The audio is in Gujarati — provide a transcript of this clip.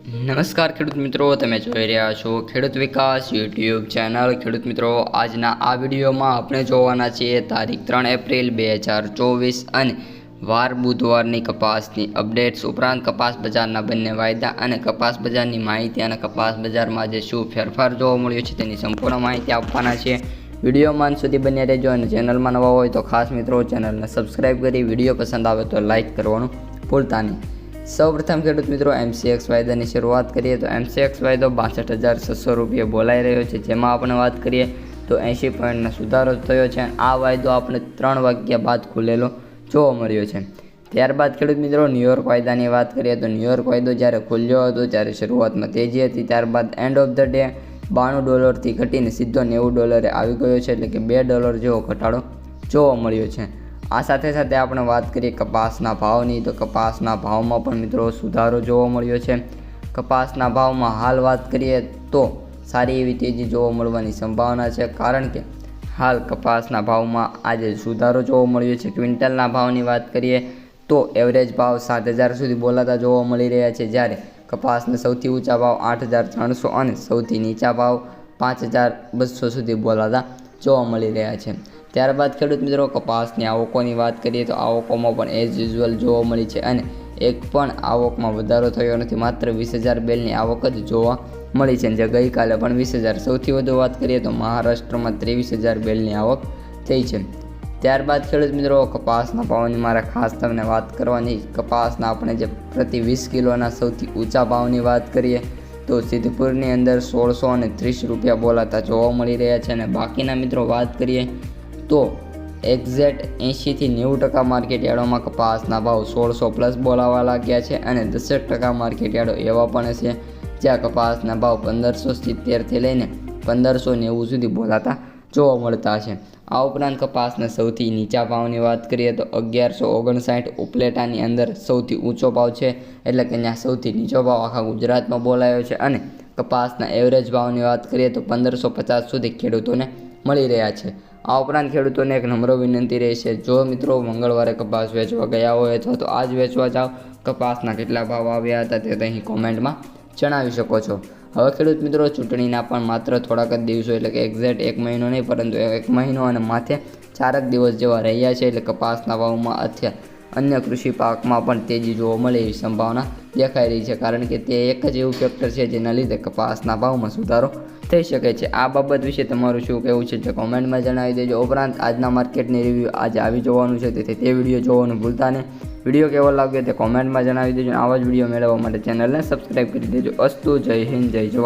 નમસ્કાર ખેડૂત મિત્રો, તમે જોઈ રહ્યા છો ખેડૂત વિકાસ યુટ્યુબ ચેનલ। ખેડૂત મિત્રો, આજના આ વિડીયોમાં આપણે જોવાના છીએ તારીખ 3 એપ્રિલ 2024 અને વાર બુધવારની કપાસની અપડેટ્સ ઉપરાંત કપાસ બજારના બંને વાયદા અને કપાસ બજારની માહિતી અને કપાસ બજારમાં જે શું ફેરફાર જોવા મળ્યો છે તેની સંપૂર્ણ માહિતી આપવાના છે। વિડીયોમાં અંત સુધી બન્યા રહેજો અને ચેનલમાં નવા હોય તો ખાસ મિત્રો ચેનલને સબસ્ક્રાઈબ કરી વિડીયો પસંદ આવે તો લાઇક કરવાનું ભૂલતા નહીં। સૌપ્રથમ ખેડૂત મિત્રો MCX વાયદાની શરૂઆત કરીએ તો MCX વાયદો 62,600 રૂપિયા બોલાઈ રહ્યો છે, જેમાં આપણે વાત કરીએ તો 80 પોઈન્ટનો સુધારો થયો છે અને આ વાયદો આપણે 3 વાગ્યા બાદ ખુલેલો જોવા મળ્યો છે। ત્યારબાદ ખેડૂત મિત્રો ન્યુયોર્ક વાયદાની વાત કરીએ તો ન્યુયોર્ક વાયદો જ્યારે ખુલ્યો હતો ત્યારે શરૂઆતમાં તેજી હતી, ત્યારબાદ એન્ડ ઓફ ધ ડે $92થી ઘટીને સીધો $90 આવી ગયો છે, એટલે કે $2 જેવો ઘટાડો જોવા મળ્યો છે। આ સાથે સાથે આપણે વાત કરીએ કપાસના ભાવની તો કપાસના ભાવમાં પણ મિત્રો સુધારો જોવા મળ્યો છે। કપાસના ભાવમાં હાલ વાત કરીએ તો સારી એવી તેજી જોવા મળવાની સંભાવના છે, કારણ કે હાલ કપાસના ભાવમાં આજે સુધારો જોવા મળ્યો છે। ક્વિન્ટલના ભાવની વાત કરીએ તો એવરેજ ભાવ 7,000 સુધી બોલાતા જોવા મળી રહ્યા છે, જ્યારે કપાસના સૌથી ઊંચા ભાવ 8,300 અને સૌથી નીચા ભાવ 5,200 સુધી બોલાતા જોવા મળી રહ્યા છે। ત્યારબાદ ખેડૂત મિત્રો કપાસની આવકોની વાત કરીએ તો આવકોમાં પણ એઝ યુઝ્યુઅલ જોવા મળી છે અને એક પણ આવકમાં વધારો થયો નથી, માત્ર 20,000 બેલની આવક જ જોવા મળી છે, જે ગઈકાલે પણ 20,000। સૌથી વધુ વાત કરીએ તો મહારાષ્ટ્રમાં 23,000 બેલની આવક થઈ છે। ત્યારબાદ ખેડૂત મિત્રો કપાસના ભાવની મારે ખાસ તમને વાત કરવાની, કપાસના આપણે જે પ્રતિ 20 કિલોના સૌથી ઊંચા ભાવની વાત કરીએ તો સિદ્ધપુરની અંદર 1,630 રૂપિયા બોલાતા જોવા મળી રહ્યા છે અને બાકીના મિત્રો વાત કરીએ તો એક્ઝેક્ટ 80થી 90% માર્કેટ યાર્ડોમાં કપાસના ભાવ 1,600+ બોલાવા લાગ્યા છે અને 10% માર્કેટ યાર્ડો એવા પણ છે જ્યાં કપાસના ભાવ 1,570થી લઈને 1,590 સુધી બોલાતા જોવા મળતા છે। આ ઉપરાંત કપાસના સૌથી નીચા ભાવની વાત કરીએ તો 1,159 ઉપલેટાની અંદર સૌથી ઊંચો ભાવ છે, એટલે કે ત્યાં સૌથી નીચો ભાવ આખા ગુજરાતમાં બોલાયો છે અને કપાસના એવરેજ ભાવની વાત કરીએ તો 1,550 સુધી ખેડૂતોને મળી રહ્યા છે। આ ઉપરાંત ખેડૂતોને એક નમ્ર વિનંતી રહેશે, જો મિત્રો મંગળવારે કપાસ વેચવા ગયા હોય અથવા તો આજ વેચવા જાઓ, કપાસના કેટલા ભાવ આવ્યા હતા તે અહીં કોમેન્ટમાં જણાવી શકો છો। હવે ખેડૂત મિત્રો ચૂંટણીના પણ માત્ર થોડાક જ દિવસો, એટલે કે એક્ઝેક્ટ 1 મહિનો નહીં પરંતુ 1 મહિનો અને માથે 4 દિવસ જેવા રહ્યા છે, એટલે કપાસના ભાવમાં અથવા અન્ય કૃષિ પાકમાં પણ તેજી જોવા મળે એવી સંભાવના દેખાઈ રહી છે, કારણ કે તે એક જ એવું ફેક્ટર છે જેના લીધે કપાસના ભાવમાં સુધારો થઈ શકે છે। આ બાબત વિશે તમારું શું કહેવું છે તે કોમેન્ટમાં જણાવી દેજો। ઉપરાંત આજના માર્કેટની રિવ્યૂ આજે આવી જવાનું છે, તેથી તે વિડીયો જોવાનું ભૂલતા નહીં। વિડીયો કેવો લાગ્યો તે કોમેન્ટમાં જણાવી દેજો। આવા જ વિડીયો મેળવવા માટે ચેનલને સબસ્ક્રાઈબ કરી દેજો। અસ્તુ, જય હિન્દ, જય જવાહર।